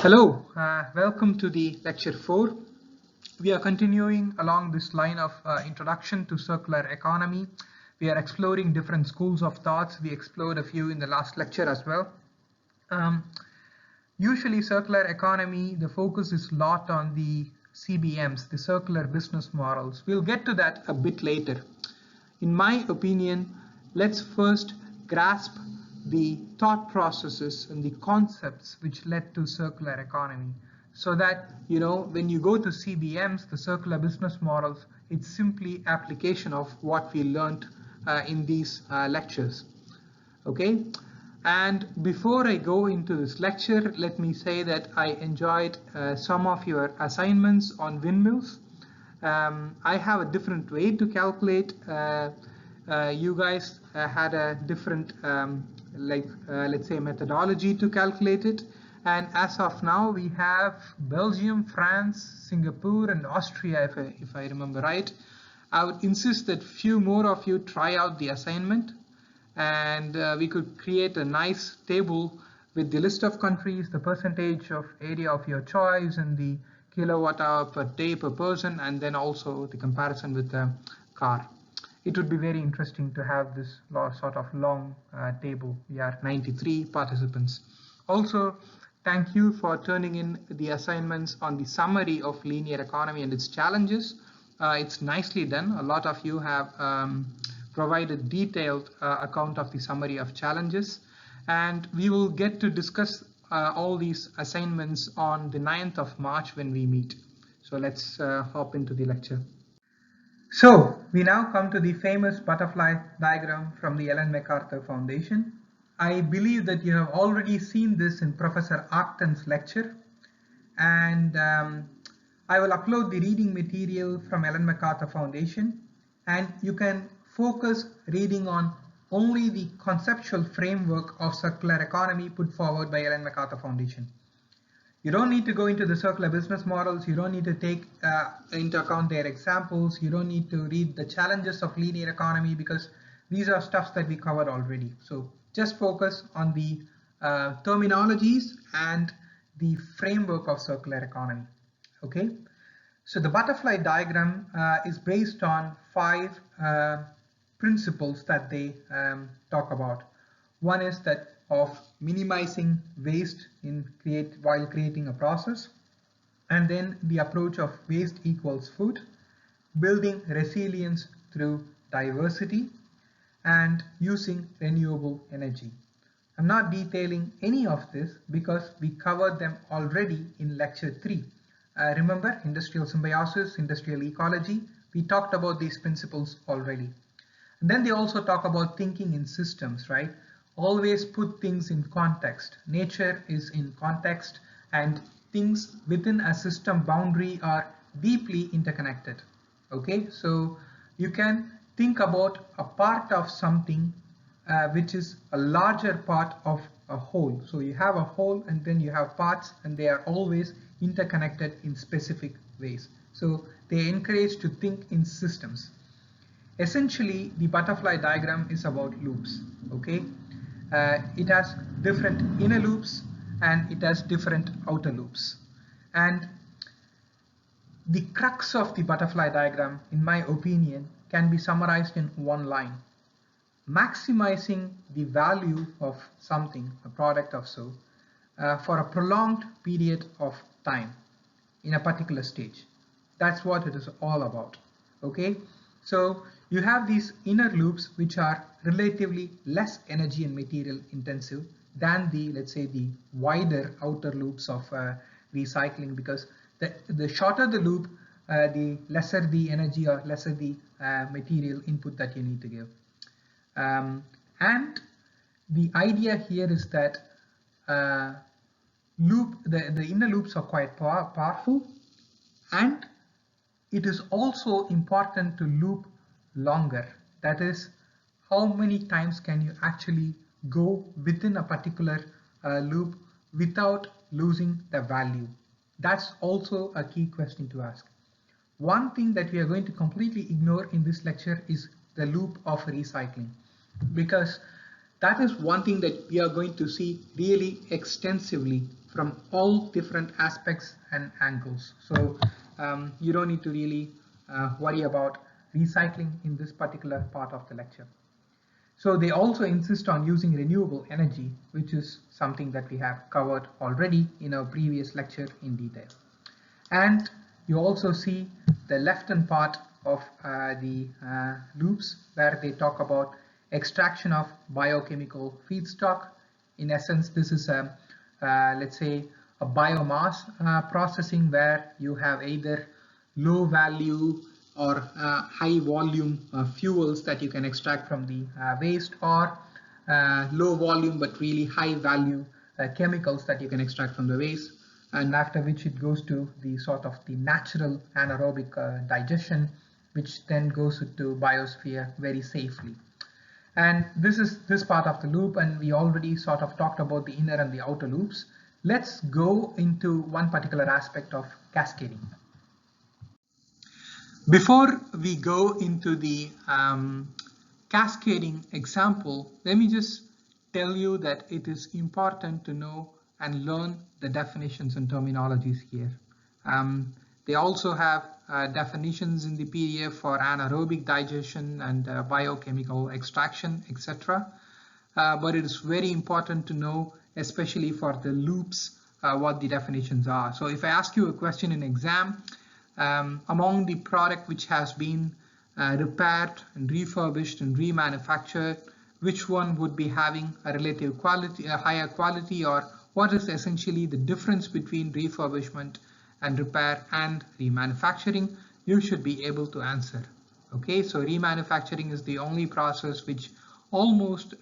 Hello, welcome to the lecture 4. We are continuing along this line of introduction to circular economy. We are exploring different schools of thoughts. We explored a few in the last lecture as well. Usually circular economy, the focus is a lot on the CBMs, the circular business models. We'll get to that a bit later. In my opinion, let's first grasp the thought processes and the concepts which led to circular economy, so that when you go to CBMs, the circular business models, it's simply application of what we learned in these lectures. Okay, and before I go into this lecture, let me say that I enjoyed some of your assignments on windmills. I have a different way to calculate. You guys had a different let's say methodology to calculate it, and as of now we have Belgium, France, Singapore and Austria, if I remember right. I would insist that few more of you try out the assignment, and we could create a nice table with the list of countries, the percentage of area of your choice, and the kilowatt hour per day per person, and then also the comparison with the car. It would be very interesting to have this sort of long table. We are 93 participants. Also, thank you for turning in the assignments on the summary of linear economy and its challenges. It's nicely done. A lot of you have provided detailed account of the summary of challenges, and we will get to discuss all these assignments on the 9th of March when we meet. So let's hop into the lecture. So we now come to the famous butterfly diagram from the Ellen MacArthur Foundation. I believe that you have already seen this in Professor Acton's lecture, and I will upload the reading material from Ellen MacArthur Foundation, and you can focus reading on only the conceptual framework of circular economy put forward by Ellen MacArthur Foundation. You don't need to go into the circular business models. You don't need to take into account their examples. You don't need to read the challenges of linear economy, because these are stuffs that we covered already. So just focus on the terminologies and the framework of circular economy. Okay. So the butterfly diagram is based on 5 principles that they talk about. One is that of minimizing waste while creating a process, and then the approach of waste equals food, building resilience through diversity, and using renewable energy. I'm not detailing any of this because we covered them already in lecture 3. Remember, industrial symbiosis, industrial ecology, we talked about these principles already. And then they also talk about thinking in systems, right? Always put things in context. Nature is in context, and things within a system boundary are deeply interconnected. Okay, so you can think about a part of something which is a larger part of a whole. So you have a whole and then you have parts, and they are always interconnected in specific ways. So they encourage to think in systems. Essentially, the butterfly diagram is about loops. Okay. It has different inner loops and it has different outer loops. And the crux of the butterfly diagram, in my opinion, can be summarized in one line. Maximizing the value of something, a product of so, for a prolonged period of time in a particular stage. That's what it is all about. Okay. So you have these inner loops which are relatively less energy and material intensive than the, let's say, the wider outer loops of recycling, because the shorter the loop, the lesser the energy or lesser the material input that you need to give. And the idea here is that the inner loops are quite powerful, and it is also important to loop longer. That is, how many times can you actually go within a particular loop without losing the value? That's also a key question to ask. One thing that we are going to completely ignore in this lecture is the loop of recycling, because That is one thing that we are going to see really extensively from all different aspects and angles. So you don't need to really worry about recycling in this particular part of the lecture. So they also insist on using renewable energy, which is something that we have covered already in our previous lecture in detail. And you also see the left-hand part of the loops where they talk about extraction of biochemical feedstock. In essence, this is a, let's say, a biomass processing where you have either low value or high volume fuels that you can extract from the waste, or low volume but really high value chemicals that you can extract from the waste, and after which it goes to the sort of the natural anaerobic digestion, which then goes into biosphere very safely. And this is this part of the loop, and we already sort of talked about the inner and the outer loops. Let's go into one particular aspect of cascading. Before we go into the cascading example, let me just tell you that it is important to know and learn the definitions and terminologies here. They also have definitions in the PDF for anaerobic digestion and biochemical extraction, etc. But it is very important to know, especially for the loops, what the definitions are. So if I ask you a question in exam, among the product which has been repaired and refurbished and remanufactured, which one would be having a relative quality, a higher quality, or what is essentially the difference between refurbishment and repair and remanufacturing? You should be able to answer. Okay, so remanufacturing is the only process which almost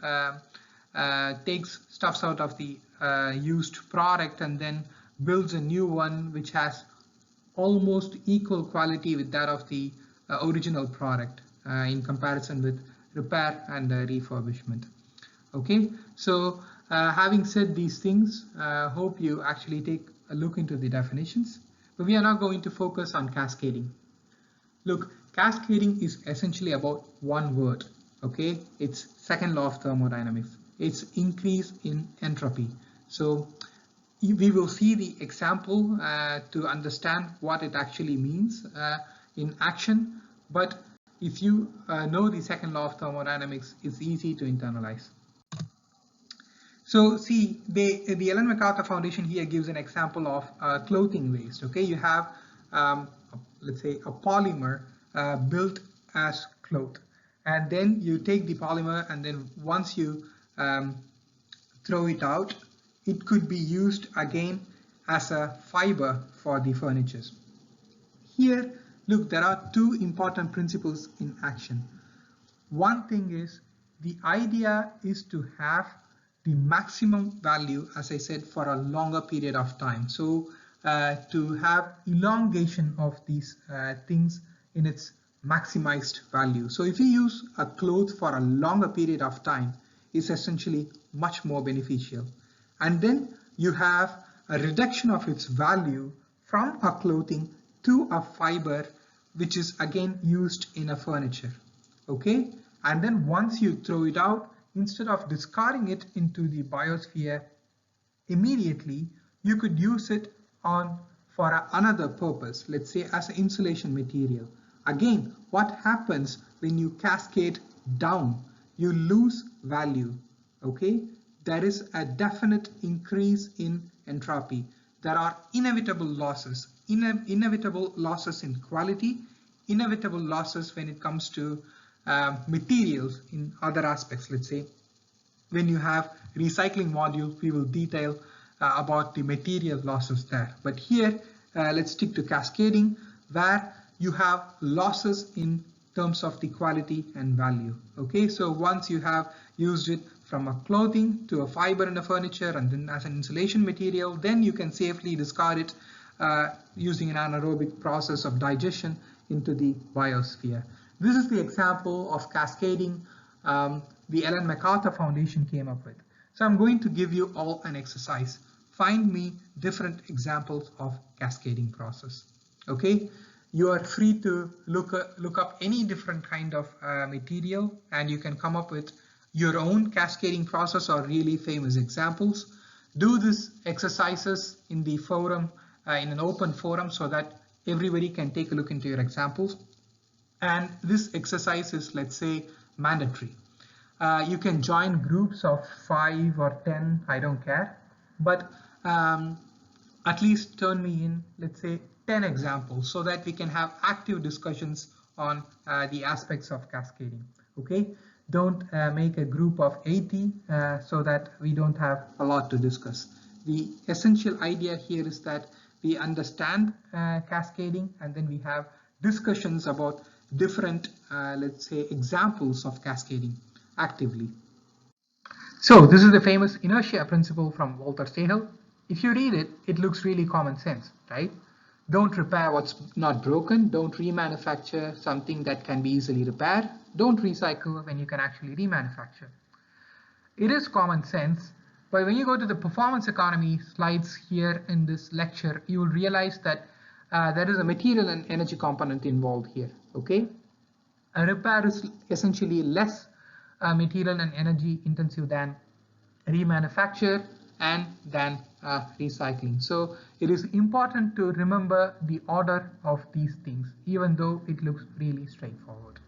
takes stuffs out of the used product and then builds a new one which has almost equal quality with that of the original product in comparison with repair and refurbishment. Okay, so having said these things, hope you actually take a look into the definitions, but we are not going to focus on cascading. Look, cascading is essentially about one word. Okay, it's second law of thermodynamics. It's increase in entropy. So we will see the example to understand what it actually means in action, but if you know the second law of thermodynamics, it's easy to internalize. So see, the Ellen MacArthur Foundation here gives an example of clothing waste. Okay, you have let's say a polymer built as cloth, and then you take the polymer, and then once you throw it out, it could be used again as a fiber for the furnitures. Here, look, there are two important principles in action. One thing is, the idea is to have the maximum value, as I said, for a longer period of time. So to have elongation of these things in its maximized value. So if you use a cloth for a longer period of time, it's essentially much more beneficial. And then you have a reduction of its value from a clothing to a fiber, which is again used in a furniture. Okay, and then once you throw it out, instead of discarding it into the biosphere immediately, you could use it for another purpose, let's say as an insulation material. Again, what happens when you cascade down? You lose value. Okay, there is a definite increase in entropy. There are inevitable losses, inevitable losses in quality, inevitable losses when it comes to materials in other aspects. Let's say when you have recycling modules, we will detail about the material losses there. But here, let's stick to cascading, where you have losses in terms of the quality and value. Okay, so once you have used it from a clothing to a fiber in a furniture and then as an insulation material, then you can safely discard it using an anaerobic process of digestion into the biosphere. This is the example of cascading the Ellen MacArthur Foundation came up with. So I'm going to give you all an exercise. Find me different examples of cascading process. Okay, you are free to look up any different kind of material, and you can come up with your own cascading process or really famous examples. Do these exercises in the forum, in an open forum, so that everybody can take a look into your examples. And this exercise is, let's say, mandatory. You can join groups of 5 or 10, I don't care, but at least turn me in, let's say, 10 examples so that we can have active discussions on the aspects of cascading. Okay, don't make a group of 80 so that we don't have a lot to discuss. The essential idea here is that we understand cascading, and then we have discussions about different, let's say, examples of cascading actively. So this is the famous inertia principle from Walter Stahel. If you read it, it looks really common sense, right? Don't repair what's not broken. Don't remanufacture something that can be easily repaired. Don't recycle when you can actually remanufacture. It is common sense, but when you go to the performance economy slides here in this lecture, you will realize that there is a material and energy component involved here, okay? A repair is essentially less material and energy intensive than remanufacture and than recycling. So it is important to remember the order of these things, even though it looks really straightforward.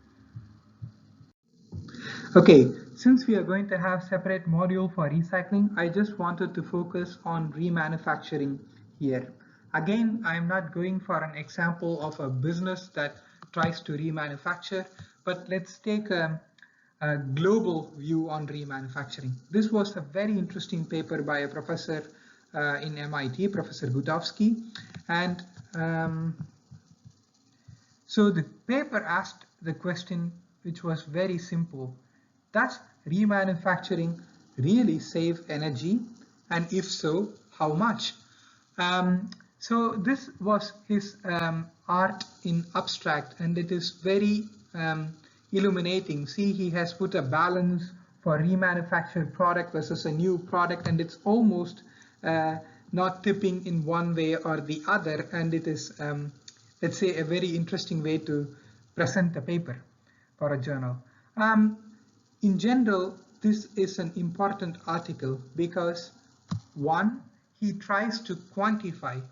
Okay, since we are going to have separate module for recycling, I just wanted to focus on remanufacturing here. Again, I'm not going for an example of a business that tries to remanufacture, but let's take a global view on remanufacturing. This was a very interesting paper by a professor in MIT, Professor Gutowski, and so the paper asked the question, which was very simple: does remanufacturing really save energy, and if so, how much? So this was his art in abstract, and it is very illuminating. See, he has put a balance for remanufactured product versus a new product, and it's almost not tipping in one way or the other, and it is, let's say, a very interesting way to present a paper for a journal. In general, this is an important article because, one, he tries to quantify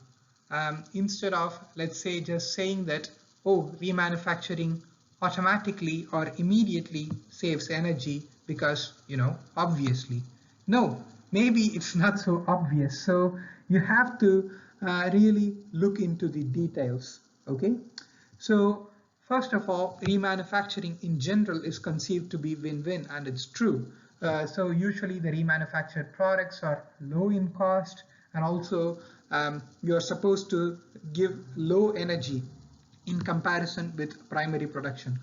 instead of, let's say, just saying that, oh, remanufacturing automatically or immediately saves energy because, you know, obviously. No, maybe it's not so obvious. So you have to really look into the details, okay? So first of all, remanufacturing in general is conceived to be win-win, and it's true. So usually the remanufactured products are low in cost, and also you're supposed to give low energy in comparison with primary production.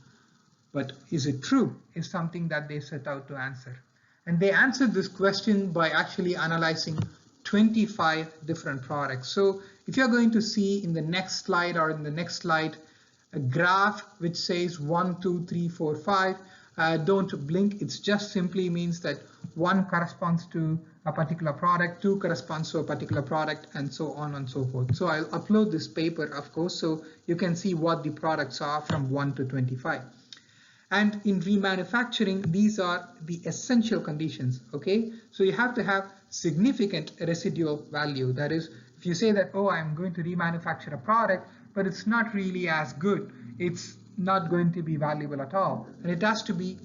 But is it true is something that they set out to answer. And they answered this question by actually analyzing 25 different products. So if you're going to see in the next slide or in the next slide a graph which says 1, 2, 3, 4, 5, don't blink. It just simply means that 1 corresponds to a particular product, 2 corresponds to a particular product, and so on and so forth. So I'll upload this paper, of course, so you can see what the products are from 1 to 25. And in remanufacturing, these are the essential conditions, okay? So you have to have significant residual value. That is, if you say that, oh, I'm going to remanufacture a product, but it's not really as good, it's not going to be valuable at all. And it has to be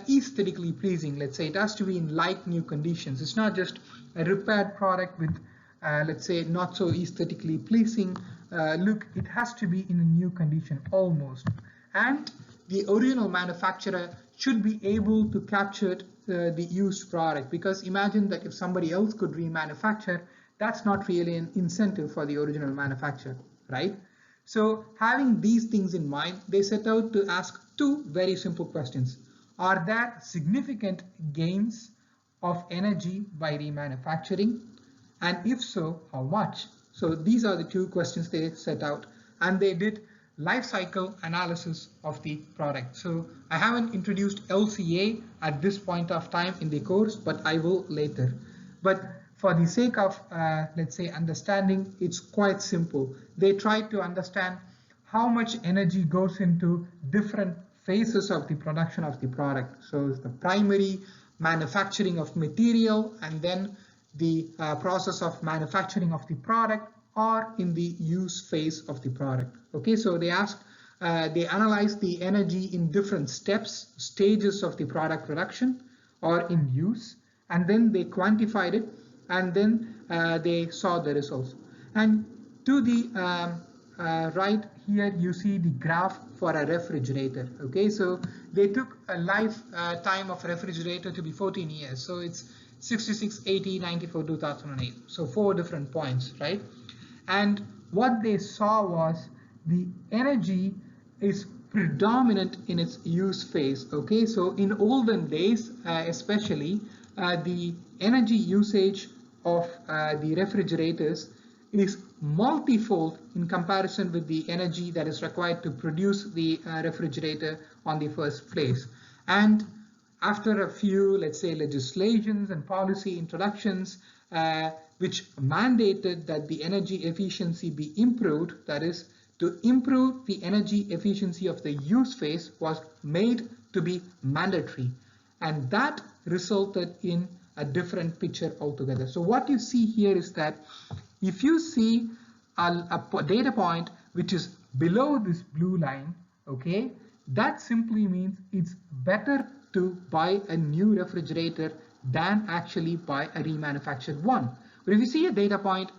aesthetically pleasing, let's say. It has to be in like new conditions. It's not just a repaired product with, let's say, not so aesthetically pleasing look. It has to be in a new condition almost. And the original manufacturer should be able to capture the used product, because imagine that if somebody else could remanufacture, that's not really an incentive for the original manufacturer, right? So having these things in mind, they set out to ask 2 very simple questions. Are there significant gains of energy by remanufacturing? And if so, how much? So these are the 2 questions they set out, and they did life cycle analysis of the product. So I haven't introduced LCA at this point of time in the course, but I will later. But for the sake of, let's say, understanding, it's quite simple. They try to understand how much energy goes into different phases of the production of the product. So it's the primary manufacturing of material, and then the process of manufacturing of the product, or in the use phase of the product. Okay, so they analyzed the energy in different stages of the product production or in use, and then they quantified it, and then they saw the results. And to the right here, you see the graph for a refrigerator. Okay, so they took a lifetime of refrigerator to be 14 years. So it's 66, 80, 94, 2008. So 4 different points, right? And what they saw was the energy is predominant in its use phase. Okay, so in olden days, especially, the energy usage of the refrigerators is multifold in comparison with the energy that is required to produce the refrigerator on the first place. And after a few, let's say, legislations and policy introductions, which mandated that the energy efficiency be improved, that is, to improve the energy efficiency of the use phase was made to be mandatory. And that resulted in a different picture altogether. So what you see here is that if you see a data point which is below this blue line, okay, that simply means it's better to buy a new refrigerator than actually buy a remanufactured one. But if you see a data point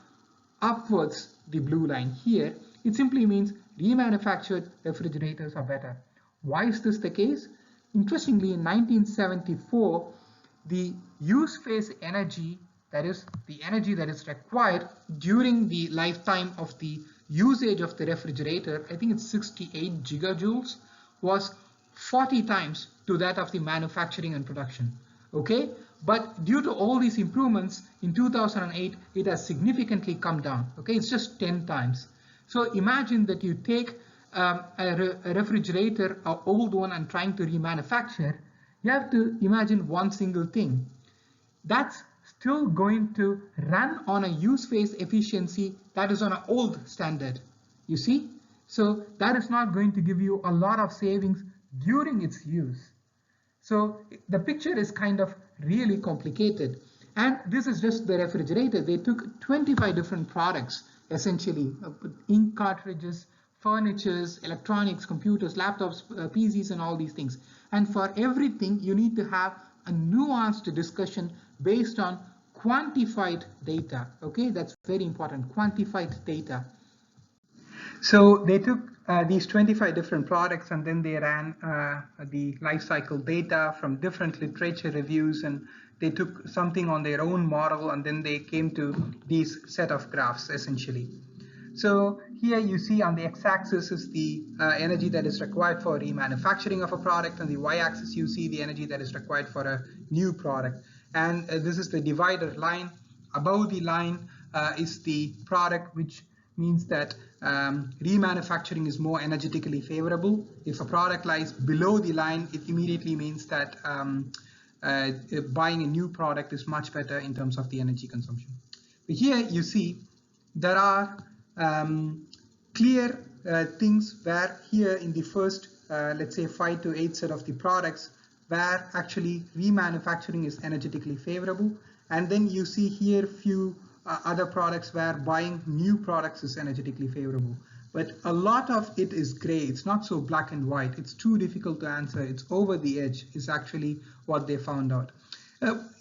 upwards the blue line here, it simply means remanufactured refrigerators are better. Why is this the case? Interestingly, in 1974, the use phase energy, that is the energy that is required during the lifetime of the usage of the refrigerator, I think it's 68 gigajoules, was 40 times to that of the manufacturing and production. Okay, but due to all these improvements in 2008, it has significantly come down. Okay, it's just 10 times. So imagine that you take a refrigerator, an old one, and trying to remanufacture. You have to imagine one single thing. That's still going to run on a use phase efficiency that is on an old standard. You see? So that is not going to give you a lot of savings during its use. So the picture is kind of really complicated. And this is just the refrigerator. They took 25 different products, essentially, ink cartridges, furnitures, electronics, computers, laptops, PCs, and all these things. And for everything, you need to have a nuanced discussion based on quantified data. Okay, that's very important, quantified data. So they took these 25 different products, and then they ran the life cycle data from different literature reviews, and they took something on their own model, and then they came to these set of graphs essentially. So here you see on the x-axis is the energy that is required for remanufacturing of a product, and the y-axis you see the energy that is required for a new product. And this is the divider line. Above the line is the product, which means that remanufacturing is more energetically favorable. If a product lies below the line, it immediately means that buying a new product is much better in terms of the energy consumption. But here you see there are clear things where here in the first, let's say 5 to 8 set of the products, where actually remanufacturing is energetically favorable. And then you see here few other products where buying new products is energetically favorable. But a lot of it is gray. It's not so black and white. It's too difficult to answer. It's over the edge is actually what they found out.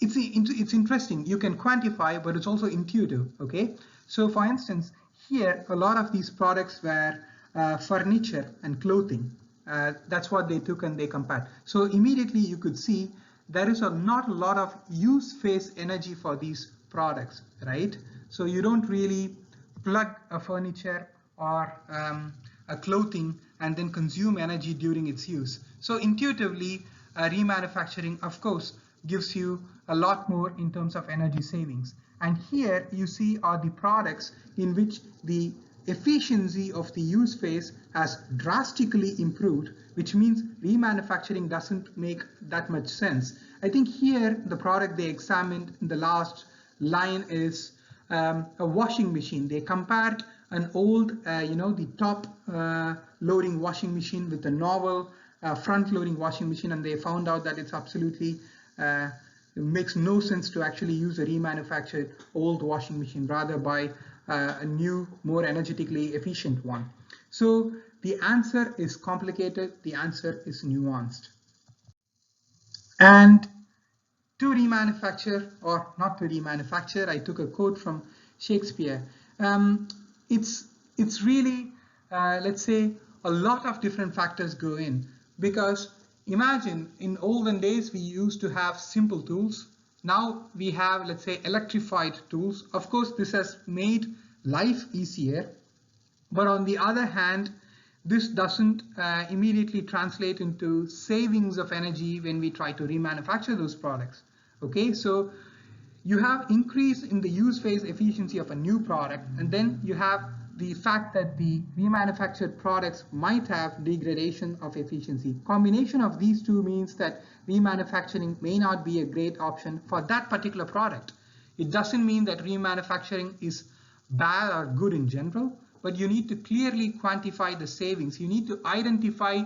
It's interesting. You can quantify, but it's also intuitive. Okay. So for instance, here a lot of these products were furniture and clothing. That's what they took and they compared. So immediately you could see there is not a lot of use phase energy for these products, right? So you don't really plug a furniture or a clothing and then consume energy during its use. So intuitively, remanufacturing, of course, gives you a lot more in terms of energy savings. And here you see are the products in which the efficiency of the use phase has drastically improved, which means remanufacturing doesn't make that much sense. I think here the product they examined in the last line is a washing machine. They compared an old, the top loading washing machine with a novel front-loading washing machine, and they found out that it's absolutely it makes no sense to actually use a remanufactured old washing machine, rather buy a new, more energetically efficient one. So the answer is complicated, the answer is nuanced. And to remanufacture, or not to remanufacture, I took a quote from Shakespeare. It's really, let's say, a lot of different factors go in, because imagine in olden days we used to have simple tools. Now we have, let's say, electrified tools. Of course, this has made life easier, but on the other hand, this doesn't immediately translate into savings of energy when we try to remanufacture those products. Okay, so you have increase in the use phase efficiency of a new product, and then you have the fact that the remanufactured products might have degradation of efficiency. Combination of these two means that remanufacturing may not be a great option for that particular product. It doesn't mean that remanufacturing is bad or good in general, but you need to clearly quantify the savings. You need to identify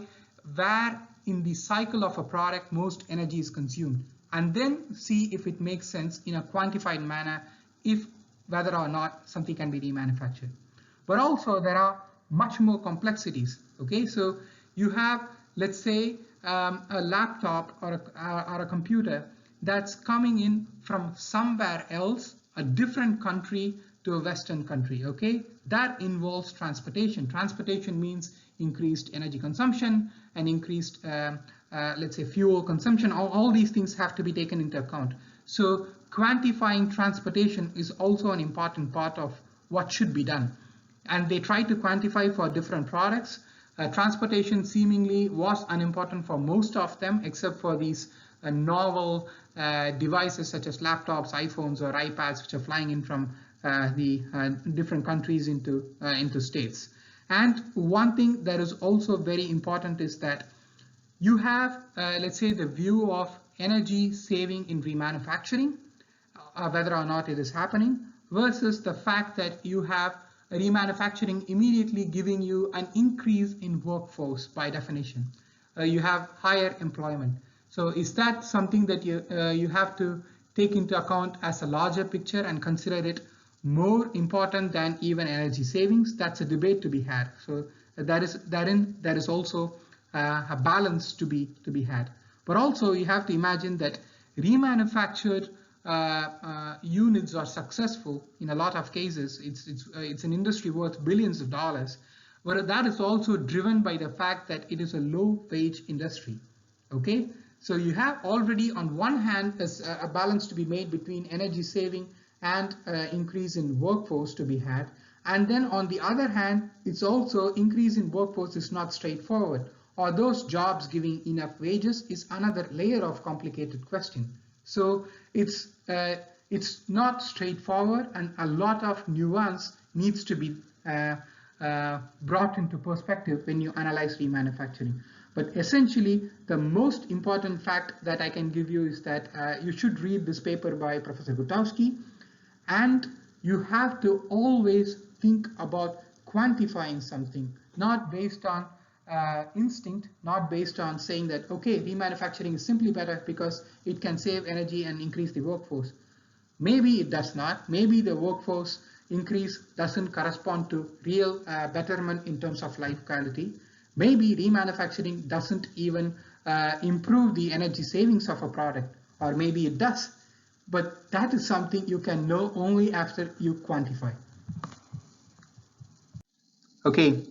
where in the cycle of a product most energy is consumed, and then see if it makes sense in a quantified manner, if whether or not something can be remanufactured. But also there are much more complexities. Okay, so you have, let's say, a laptop or a computer that's coming in from somewhere else, a different country to a Western country. Okay, that involves transportation. Transportation means increased energy consumption and increased, let's say, fuel consumption. All these things have to be taken into account. So quantifying transportation is also an important part of what should be done. And they try to quantify for different products. Transportation seemingly was unimportant for most of them, except for these novel devices such as laptops, iPhones, or iPads, which are flying in from the different countries into states. And one thing that is also very important is that you have, let's say, the view of energy saving in remanufacturing, whether or not it is happening, versus the fact that you have remanufacturing immediately giving you an increase in workforce by definition. You have higher employment. So is that something that you have to take into account as a larger picture and consider it more important than even energy savings? That's a debate to be had. So there is also a balance to be had. But also you have to imagine that remanufactured units are successful in a lot of cases. It's an industry worth billions of dollars, but that is also driven by the fact that it is a low-wage industry. Okay, so you have already on one hand a balance to be made between energy saving and increase in workforce to be had, and then on the other hand, it's also increase in workforce is not straightforward. Are those jobs giving enough wages is another layer of complicated question. So it's not straightforward, and a lot of nuance needs to be brought into perspective when you analyze remanufacturing. But essentially, the most important fact that I can give you is that you should read this paper by Professor Gutowski, and you have to always think about quantifying something, not based on instinct, not based on saying that, okay, remanufacturing is simply better because it can save energy and increase the workforce. Maybe it does not. Maybe the workforce increase doesn't correspond to real betterment in terms of life quality. Maybe remanufacturing doesn't even improve the energy savings of a product, or maybe it does. But that is something you can know only after you quantify. Okay,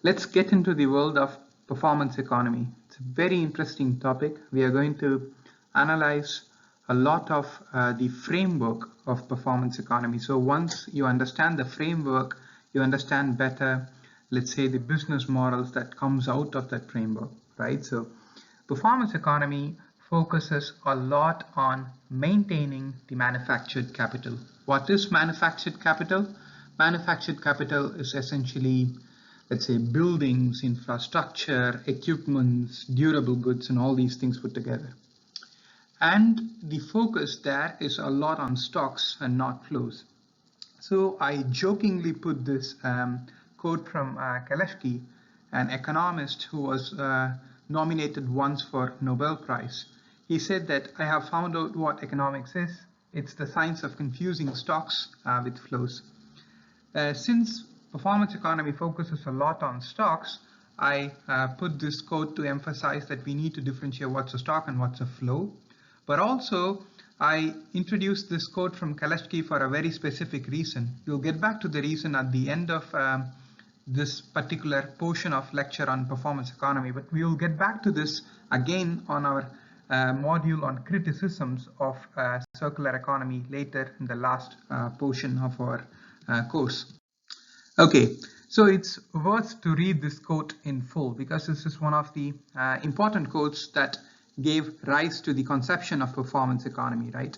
let's get into the world of performance economy. It's a very interesting topic. We are going to analyze a lot of the framework of performance economy. So once you understand the framework, you understand better, let's say, the business models that comes out of that framework, right? So performance economy focuses a lot on maintaining the manufactured capital. What is manufactured capital? Manufactured capital is essentially, let's say, buildings, infrastructure, equipments, durable goods, and all these things put together. And the focus there is a lot on stocks and not flows. So I jokingly put this quote from Kaleshki, an economist who was nominated once for Nobel Prize. He said that I have found out what economics is. It's the science of confusing stocks with flows. Since performance economy focuses a lot on stocks, I put this quote to emphasize that we need to differentiate what's a stock and what's a flow. But also, I introduced this quote from Kalashki for a very specific reason. We'll get back to the reason at the end of this particular portion of lecture on performance economy, but we will get back to this again on our module on criticisms of circular economy later in the last portion of our course. Okay, so it's worth to read this quote in full because this is one of the important quotes that gave rise to the conception of performance economy, right?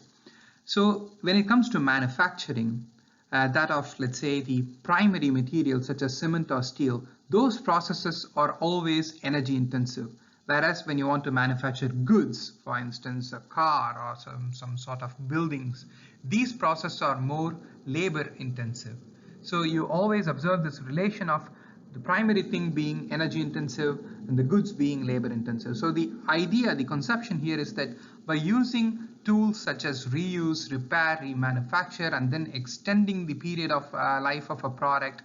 So when it comes to manufacturing, that of, let's say, the primary materials such as cement or steel, those processes are always energy intensive. Whereas when you want to manufacture goods, for instance, a car or some sort of buildings, these processes are more labor intensive. So you always observe this relation of the primary thing being energy intensive and the goods being labor intensive. So the idea, the conception here is that by using tools such as reuse, repair, remanufacture, and then extending the period of life of a product,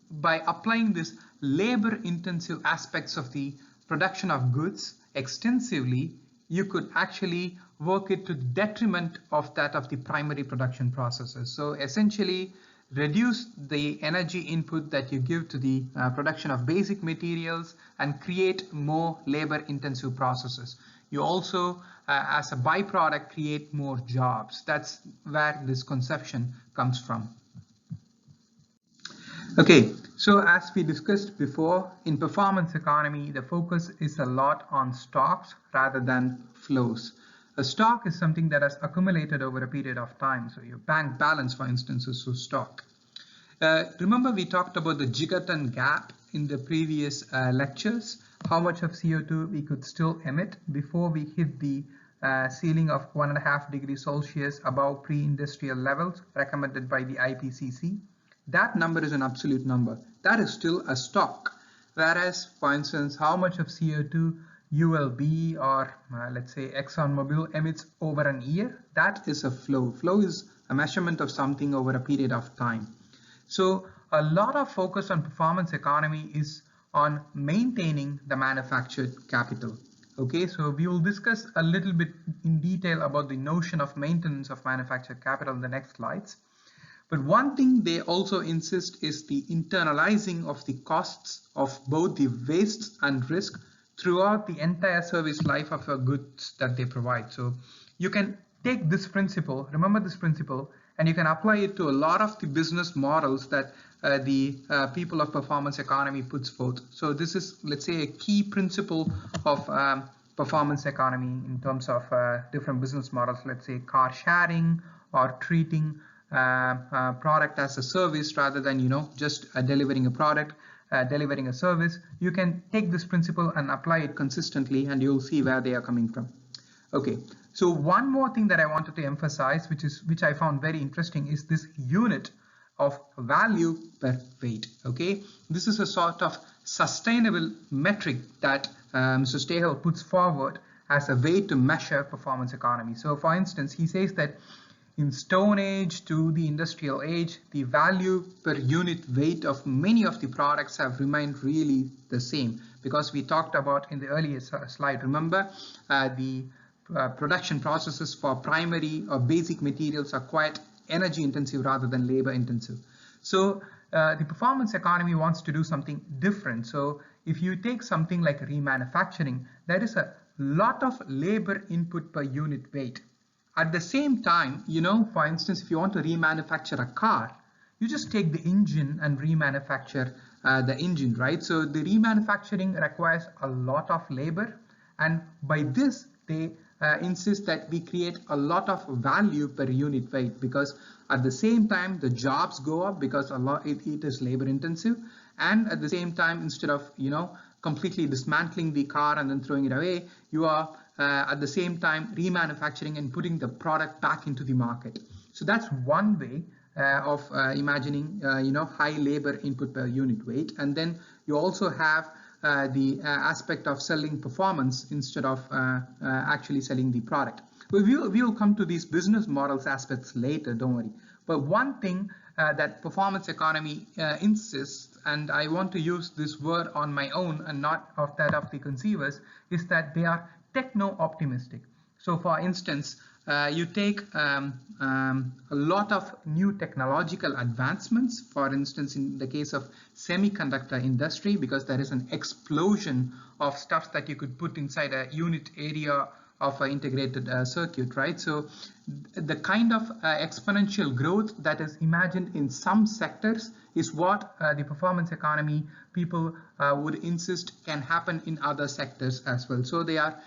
by applying this labor intensive aspects of the production of goods extensively, you could actually work it to the detriment of that of the primary production processes. So essentially, reduce the energy input that you give to the production of basic materials and create more labor intensive processes. You also, as a byproduct, create more jobs. That's where this conception comes from. Okay, so as we discussed before, in performance economy, the focus is a lot on stocks rather than flows. A stock is something that has accumulated over a period of time. So your bank balance, for instance, is a stock. Remember we talked about the gigaton gap in the previous lectures, how much of CO2 we could still emit before we hit the ceiling of 1.5 degrees Celsius above pre-industrial levels recommended by the IPCC. That number is an absolute number. That is still a stock. Whereas, for instance, how much of CO2 ULB or let's say ExxonMobil emits over an year, that is a flow. Flow is a measurement of something over a period of time. So a lot of focus on performance economy is on maintaining the manufactured capital. Okay, so we will discuss a little bit in detail about the notion of maintenance of manufactured capital in the next slides. But one thing they also insist is the internalizing of the costs of both the wastes and risk throughout the entire service life of a goods that they provide. So you can take this principle, remember this principle, and you can apply it to a lot of the business models that the people of performance economy puts forth. So this is, let's say, a key principle of performance economy in terms of different business models, let's say car sharing or treating product as a service rather than, just delivering a product, delivering a service. You can take this principle and apply it consistently and you'll see where they are coming from. Okay, so one more thing that I wanted to emphasize, which I found very interesting, is this unit of value per weight. Okay, this is a sort of sustainable metric that Mr. Stahel puts forward as a way to measure performance economy. So for instance, he says that in Stone Age to the Industrial Age, the value per unit weight of many of the products have remained really the same, because we talked about in the earlier slide, remember, the production processes for primary or basic materials are quite energy intensive rather than labor intensive. So the performance economy wants to do something different. So if you take something like remanufacturing, there is a lot of labor input per unit weight. At the same time, for instance, if you want to remanufacture a car, you just take the engine and remanufacture the engine, right? So the remanufacturing requires a lot of labor, and by this they insist that we create a lot of value per unit weight, because at the same time the jobs go up because it is labor intensive, and at the same time, instead of completely dismantling the car and then throwing it away, you are at the same time remanufacturing and putting the product back into the market. So that's one way of imagining high labor input per unit weight. And then you also have the aspect of selling performance instead of actually selling the product. We'll come to these business models aspects later, don't worry. But one thing that performance economy insists, and I want to use this word on my own and not of that of the conceivers, is that they are techno-optimistic. So for instance, you take a lot of new technological advancements, for instance, in the case of semiconductor industry, because there is an explosion of stuff that you could put inside a unit area of an integrated circuit, right? So the kind of exponential growth that is imagined in some sectors is what the performance economy people would insist can happen in other sectors as well. So they are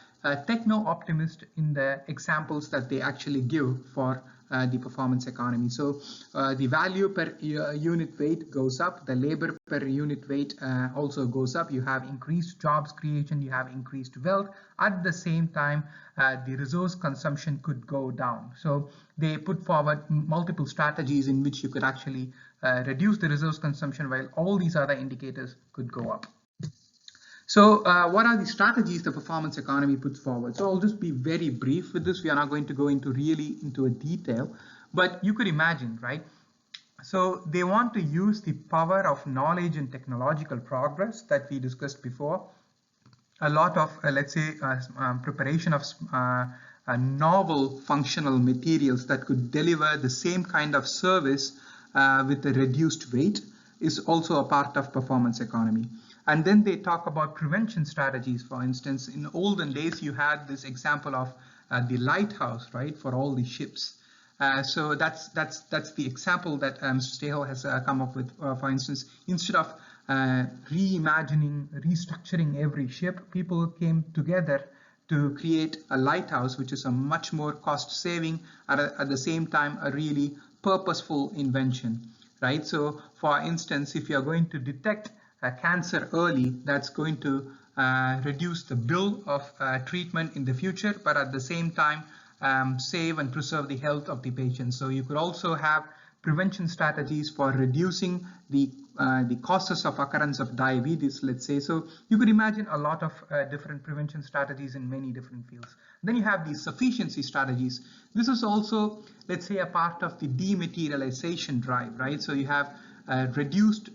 techno-optimist in the examples that they actually give for the performance economy. So the value per unit weight goes up, the labor per unit weight also goes up. You have increased jobs creation, you have increased wealth. At the same time, the resource consumption could go down. So they put forward multiple strategies in which you could actually reduce the resource consumption while all these other indicators could go up. So what are the strategies the performance economy puts forward? So I'll just be very brief with this. We are not going to go into a detail, but you could imagine, right? So they want to use the power of knowledge and technological progress that we discussed before. A lot of, let's say, preparation of novel functional materials that could deliver the same kind of service with a reduced weight is also a part of performance economy. And then they talk about prevention strategies. For instance, in olden days, you had this example of the lighthouse, right, for all the ships. So that's the example that Mr. Stahel has come up with. For instance, instead of reimagining, restructuring every ship, people came together to create a lighthouse, which is a much more cost-saving, at the same time, a really purposeful invention, right? So, for instance, if you are going to detect cancer early, that's going to reduce the bill of treatment in the future, but at the same time save and preserve the health of the patient. So you could also have prevention strategies for reducing the causes of occurrence of diabetes, let's say. So you could imagine a lot of different prevention strategies in many different fields. Then you have these sufficiency strategies. This is also, let's say, a part of the dematerialization drive, right? So you have reduced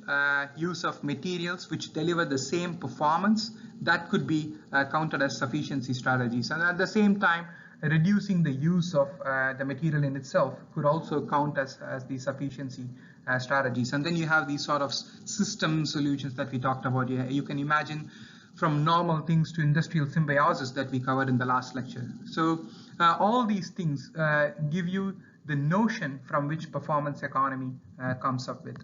use of materials which deliver the same performance. That could be counted as sufficiency strategies. And at the same time, reducing the use of the material in itself could also count as the sufficiency strategies. And then you have these sort of system solutions that we talked about. You can imagine from normal things to industrial symbiosis that we covered in the last lecture. So all these things give you the notion from which performance economy comes up with.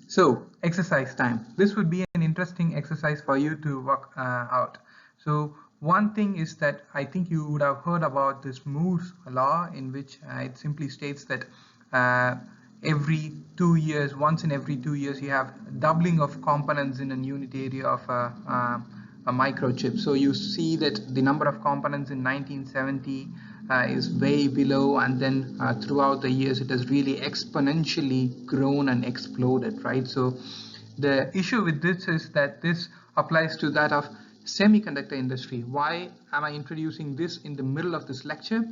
So exercise time. This would be an interesting exercise for you to work out. So one thing is that I think you would have heard about this Moore's law, in which it simply states that every 2 years, once in every 2 years, you have doubling of components in a unit area of a microchip. So you see that the number of components in 1970 is way below, and then throughout the years it has really exponentially grown and exploded, right? So the issue with this is that this applies to that of semiconductor industry. Why am I introducing this in the middle of this lecture?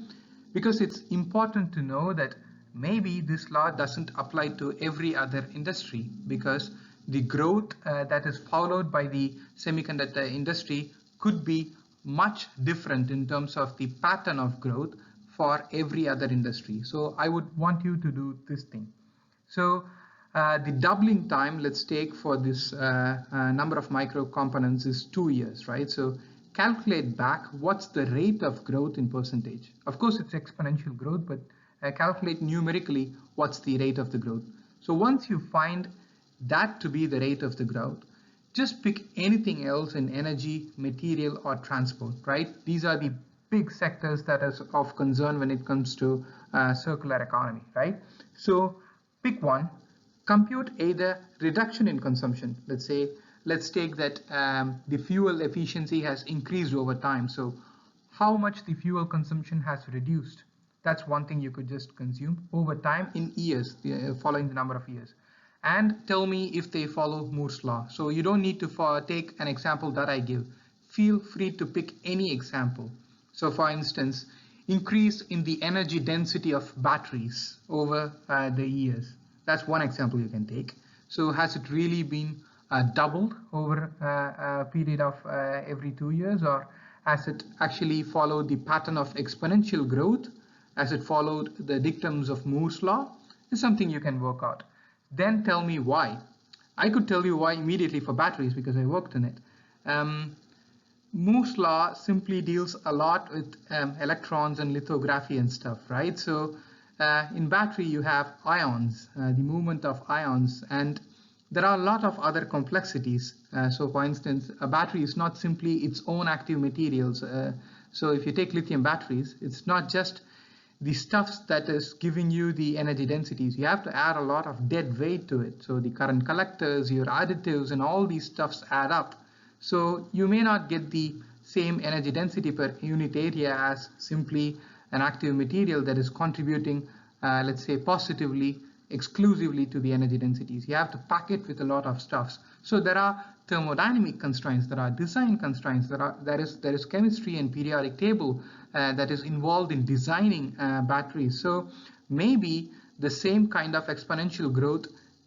Because it's important to know that maybe this law doesn't apply to every other industry, because the growth that is followed by the semiconductor industry could be much different in terms of the pattern of growth for every other industry. So I would want you to do this thing. So the doubling time, let's take for this number of micro components, is 2 years, right? So calculate back what's the rate of growth in percentage. Of course, it's exponential growth, but calculate numerically what's the rate of the growth. So once you find that to be the rate of the growth, just pick anything else in energy, material, or transport, right? These are the big sectors that is of concern when it comes to circular economy, right? So pick one, compute either reduction in consumption. Let's take that the fuel efficiency has increased over time. So how much the fuel consumption has reduced. That's one thing you could just consume over time in years, following the number of years. and tell me if they follow Moore's law. So you don't need to take an example that I give. Feel free to pick any example. So for instance, increase in the energy density of batteries over the years. That's one example you can take. So has it really been doubled over a period of every 2 years, or has it actually followed the pattern of exponential growth? Has it followed the dictums of Moore's law? Is something you can work out. Then tell me why. I could tell you why immediately for batteries because I worked on it. Moore's law simply deals a lot with electrons and lithography and stuff, right? So in battery you have ions, the movement of ions, and there are a lot of other complexities. So for instance, a battery is not simply its own active materials. So if you take lithium batteries, it's not just the stuffs that is giving you the energy densities. You have to add a lot of dead weight to it. So the current collectors, your additives, and all these stuffs add up. So you may not get the same energy density per unit area as simply an active material that is contributing, let's say, positively, exclusively to the energy densities. You have to pack it with a lot of stuffs. So there are thermodynamic constraints, there are design constraints, there is chemistry and periodic table that is involved in designing batteries. So maybe the same kind of exponential growth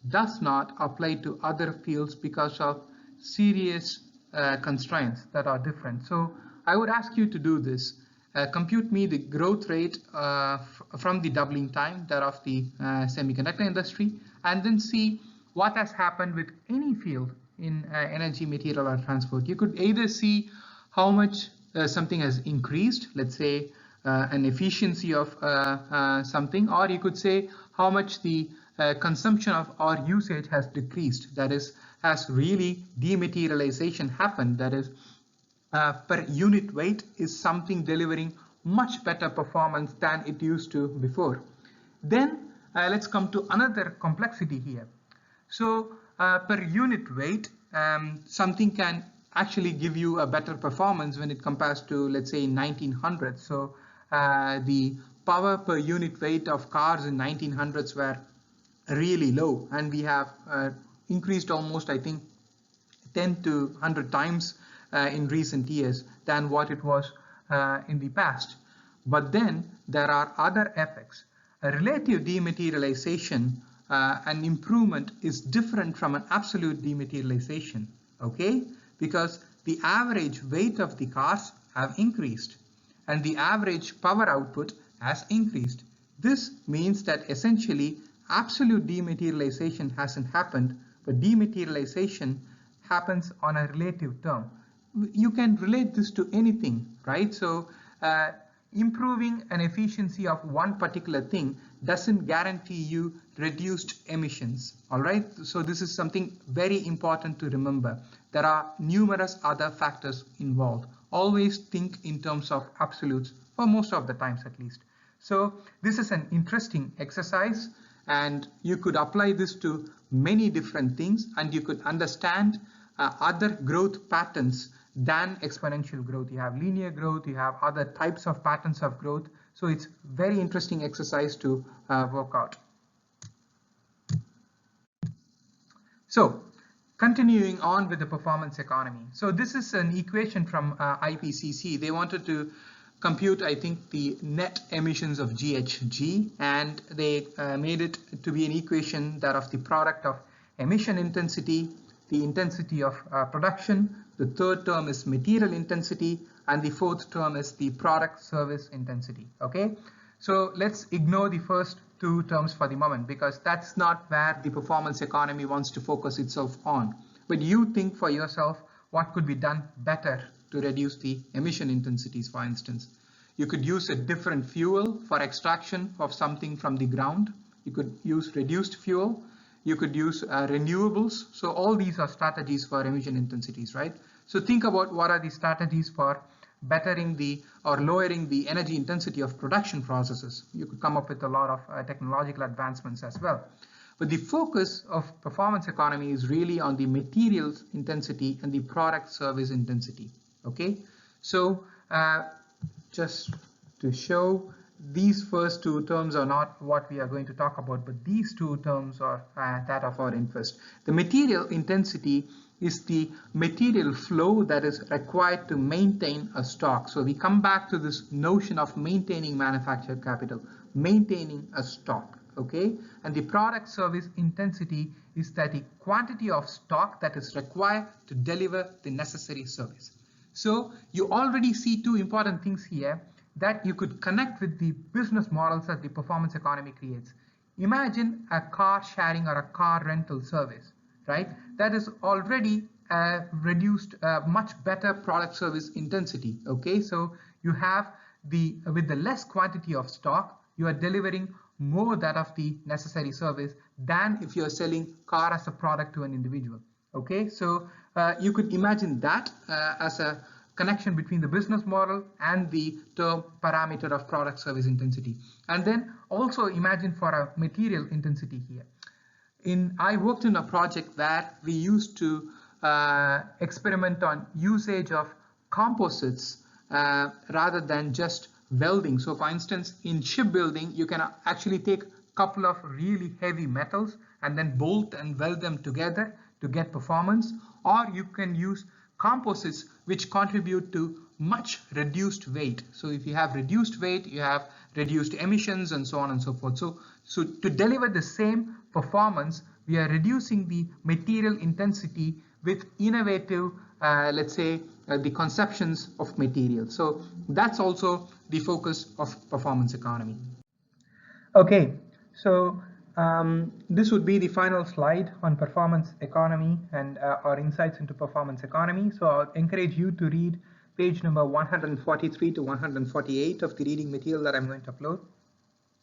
does not apply to other fields because of serious constraints that are different. So I would ask you to do this. Compute me the growth rate from the doubling time, that of the semiconductor industry, and then see what has happened with any field in energy, material, or transport. You could either see how much something has increased, let's say an efficiency of something, or you could say how much the consumption of or usage has decreased, that is, has really dematerialization happened, that is, per unit weight is something delivering much better performance than it used to before. Then let's come to another complexity here. So per unit weight, something can actually give you a better performance when it compares to, let's say, 1900s. So the power per unit weight of cars in 1900s were really low, and we have increased almost, I think, 10 to 100 times in recent years than what it was in the past. But then there are other effects. A relative dematerialization, an improvement, is different from an absolute dematerialization, okay? Because the average weight of the cars have increased and the average power output has increased. This means that essentially absolute dematerialization hasn't happened, but dematerialization happens on a relative term. You can relate this to anything, right? So improving an efficiency of one particular thing doesn't guarantee you reduced emissions, all right? So this is something very important to remember. There are numerous other factors involved. Always think in terms of absolutes, for most of the times at least. So this is an interesting exercise, and you could apply this to many different things, and you could understand other growth patterns than exponential growth. You have linear growth, you have other types of patterns of growth. So it's very interesting exercise to work out. So continuing on with the performance economy. So this is an equation from IPCC. They wanted to compute, I think, the net emissions of GHG, and they made it to be an equation that of the product of emission intensity, the intensity of production, the third term is material intensity, and the fourth term is the product service intensity, okay? So let's ignore the first two terms for the moment because that's not where the performance economy wants to focus itself on. But you think for yourself what could be done better to reduce the emission intensities, for instance. You could use a different fuel for extraction of something from the ground. You could use reduced fuel. You could use renewables. So all these are strategies for emission intensities, right? So think about what are the strategies for bettering the or lowering the energy intensity of production processes. You could come up with a lot of technological advancements as well. But the focus of performance economy is really on the materials intensity and the product service intensity, okay? So just to show these first two terms are not what we are going to talk about, but these two terms are that of our interest. The material intensity is the material flow that is required to maintain a stock. So we come back to this notion of maintaining manufactured capital, maintaining a stock, okay? And the product service intensity is that the quantity of stock that is required to deliver the necessary service. So you already see two important things here that you could connect with the business models that the performance economy creates. Imagine a car sharing or a car rental service, right? That is already reduced much better product service intensity, okay? So you have with the less quantity of stock, you are delivering more that of the necessary service than if you are selling car as a product to an individual, okay? So you could imagine that as a connection between the business model and the term parameter of product service intensity. And then also imagine for a material intensity here. I worked in a project where we used to experiment on usage of composites rather than just welding. So for instance, in shipbuilding, you can actually take a couple of really heavy metals and then bolt and weld them together to get performance, or you can use composites which contribute to much reduced weight. So if you have reduced weight, you have reduced emissions and so on and so forth. So to deliver the same performance, we are reducing the material intensity with innovative, let's say, the conceptions of material. So that's also the focus of performance economy. Okay, so this would be the final slide on performance economy and our insights into performance economy. So I'll encourage you to read page number 143 to 148 of the reading material that I'm going to upload.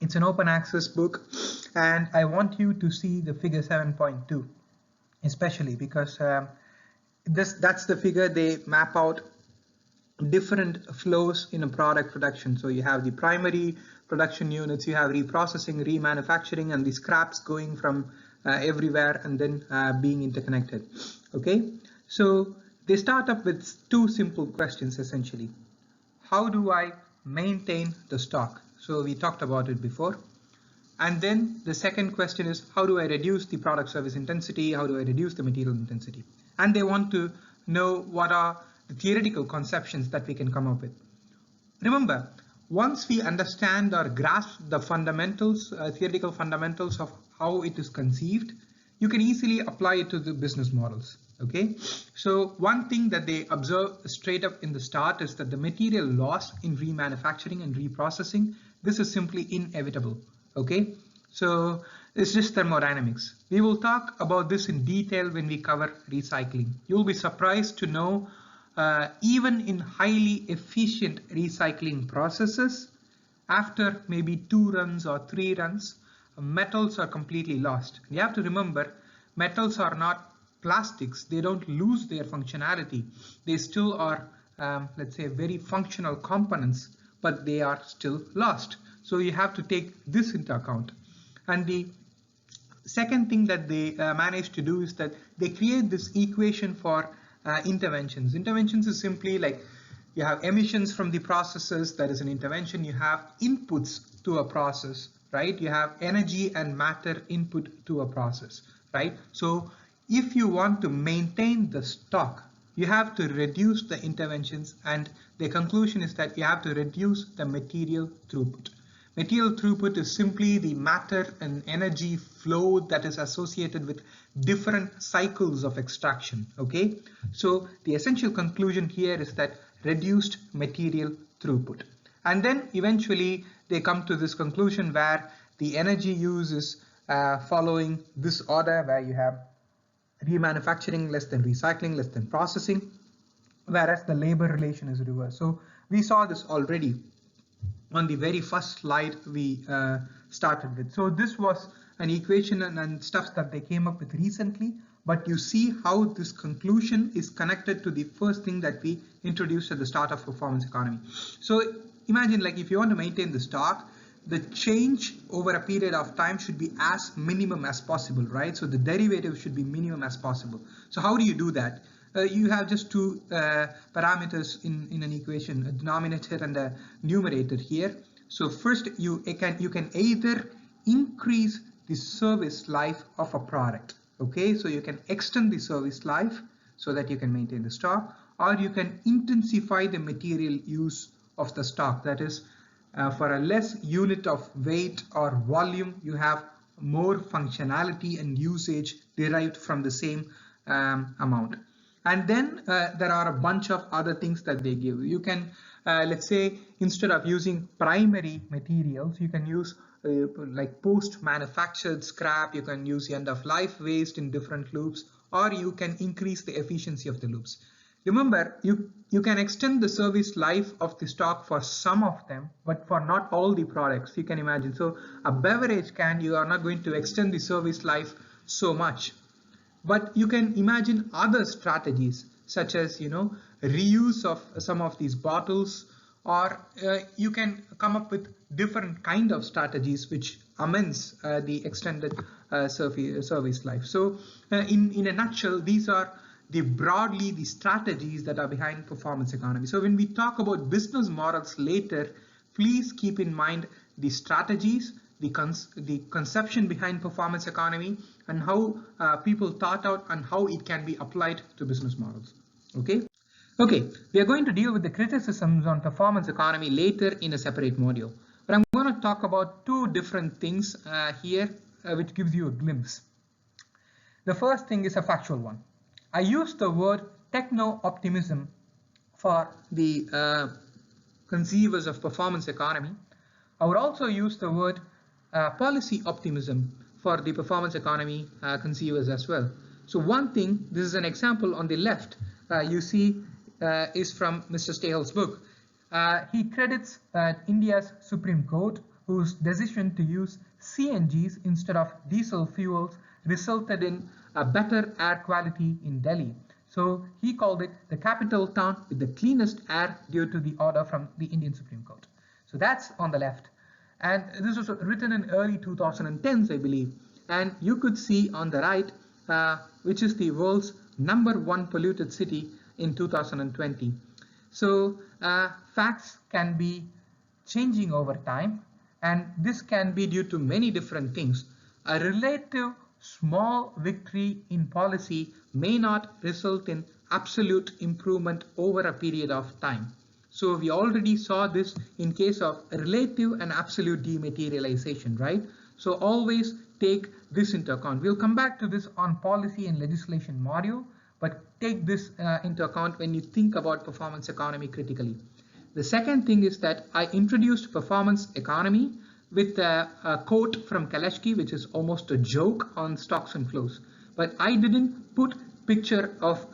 It's an open access book, and I want you to see the figure 7.2, especially because that's the figure they map out different flows in a product production. So you have the primary production units, you have reprocessing, remanufacturing, and the scraps going from everywhere and then being interconnected. Okay, so they start up with two simple questions essentially. How do I maintain the stock? So we talked about it before. And then the second question is, how do I reduce the product service intensity? How do I reduce the material intensity? And they want to know what are the theoretical conceptions that we can come up with. Remember, once we understand or grasp the fundamentals, theoretical fundamentals of how it is conceived, you can easily apply it to the business models. Okay, so one thing that they observe straight up in the start is that the material loss in remanufacturing and reprocessing, this is simply inevitable. Okay, so it's just thermodynamics. We will talk about this in detail when we cover recycling. You'll be surprised to know even in highly efficient recycling processes, after maybe 2 runs or 3 runs, metals are completely lost. You have to remember, metals are not plastics. They don't lose their functionality. They still are, let's say, very functional components, but they are still lost. So you have to take this into account. And the second thing that they managed to do is that they create this equation for interventions. Interventions is simply like you have emissions from the processes, that is an intervention. You have inputs to a process, right? You have energy and matter input to a process, right? So if you want to maintain the stock, you have to reduce the interventions, and the conclusion is that you have to reduce the material throughput. Material throughput is simply the matter and energy flow that is associated with different cycles of extraction. Okay, so the essential conclusion here is that reduced material throughput. And then eventually they come to this conclusion where the energy use is following this order, where you have remanufacturing less than recycling less than processing, whereas the labor relation is reversed. So we saw this already on the very first slide we started with. So this was an equation and stuff that they came up with recently, but you see how this conclusion is connected to the first thing that we introduced at the start of performance economy. So imagine, like, if you want to maintain the stock, the change over a period of time should be as minimum as possible, right? So the derivative should be minimum as possible. So how do you do that? You have just two parameters in an equation, a denominator and a numerator here. So first you can either increase the service life of a product. Okay, so you can extend the service life so that you can maintain the stock, or you can intensify the material use of the stock. That is, for a less unit of weight or volume, you have more functionality and usage derived from the same amount. And then there are a bunch of other things that they give. You can, let's say, instead of using primary materials, you can use like post-manufactured scrap, you can use end-of-life waste in different loops, or you can increase the efficiency of the loops. Remember, you can extend the service life of the stock for some of them, but for not all the products, you can imagine. So a beverage can, you are not going to extend the service life so much. But you can imagine other strategies such as, reuse of some of these bottles, or you can come up with different kind of strategies which amends the extended service life. So in a nutshell, these are broadly the strategies that are behind performance economy. So when we talk about business models later, please keep in mind the strategies, the conception behind performance economy, and how people thought out and how it can be applied to business models. Okay, we are going to deal with the criticisms on performance economy later in a separate module. But I'm going to talk about two different things here, which gives you a glimpse. The first thing is a factual one. I use the word techno-optimism for the conceivers of performance economy. I would also use the word policy optimism for the performance economy conceivers as well. So one thing, this is an example on the left, you see is from Mr. Stahel's book. He credits India's Supreme Court, whose decision to use CNGs instead of diesel fuels resulted in a better air quality in Delhi. So he called it the capital town with the cleanest air due to the order from the Indian Supreme Court. So that's on the left. And this was written in early 2010s, I believe. And you could see on the right, which is the world's #1 polluted city in 2020. So facts can be changing over time, and this can be due to many different things. A relative small victory in policy may not result in absolute improvement over a period of time. So we already saw this in case of relative and absolute dematerialization, right? So always take this into account. We'll come back to this on policy and legislation module, but take this into account when you think about performance economy critically. The second thing is that I introduced performance economy with a quote from Kaleshky, which is almost a joke on stocks and flows. But I didn't put picture of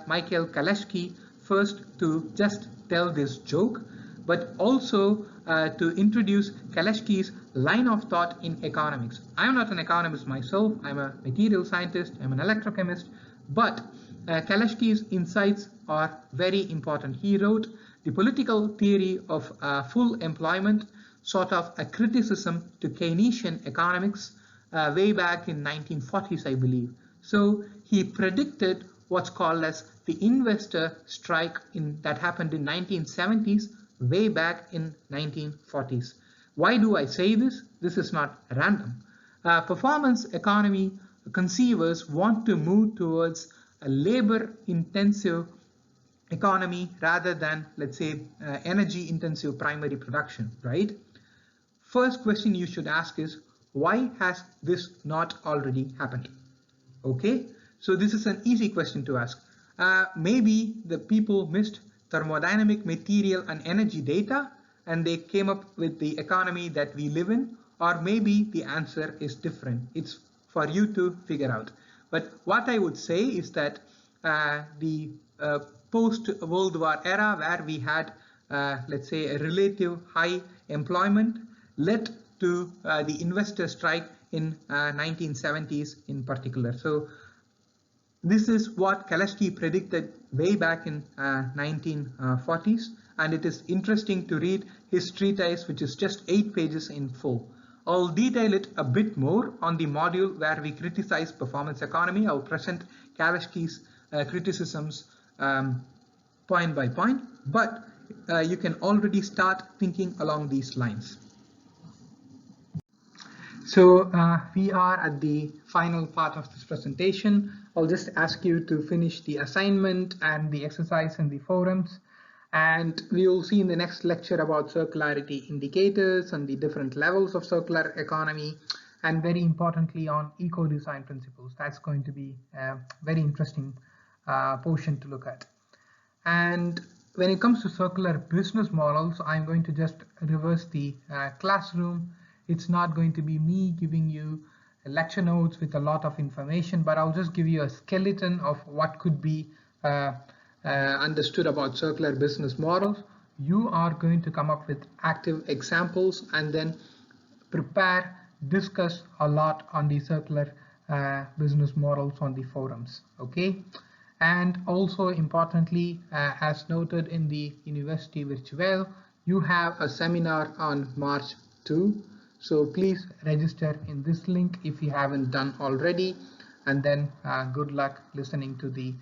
Michael Kaleshky first to just tell this joke, but also to introduce Kaleshky's line of thought in economics. I'm not an economist myself, I'm a material scientist, I'm an electrochemist, but Kaleshky's insights are very important. He wrote The Political Theory of Full Employment, sort of a criticism to Keynesian economics way back in 1940s, I believe. So he predicted what's called as the investor strike that happened in 1970s, way back in 1940s. Why do I say this? This is not random. Performance economy conceivers want to move towards a labor-intensive economy rather than, let's say, energy-intensive primary production, right? First question you should ask is, why has this not already happened? Okay, so this is an easy question to ask. Maybe the people missed thermodynamic material and energy data and they came up with the economy that we live in, or maybe the answer is different. It's for you to figure out. But what I would say is that the post-World War era, where we had, let's say, a relative high employment, led to the investor strike in 1970s in particular. So this is what Kaleshky predicted way back in 1940s, and it is interesting to read his treatise, which is just 8 pages in full. I'll detail it a bit more on the module where we criticize performance economy. I'll present Kaleshky's criticisms point by point, but you can already start thinking along these lines. So we are at the final part of this presentation. I'll just ask you to finish the assignment and the exercise in the forums. And we will see in the next lecture about circularity indicators and the different levels of circular economy, and very importantly on eco-design principles. That's going to be a very interesting portion to look at. And when it comes to circular business models, I'm going to just reverse the classroom. It's not going to be me giving you lecture notes with a lot of information, but I'll just give you a skeleton of what could be understood about circular business models. You are going to come up with active examples and then prepare, discuss a lot on the circular business models on the forums. Okay. And also importantly, as noted in the University Virtual, you have a seminar on March 2. So please register in this link if you haven't done already. And then good luck listening to the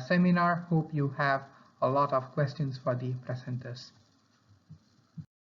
seminar. Hope you have a lot of questions for the presenters.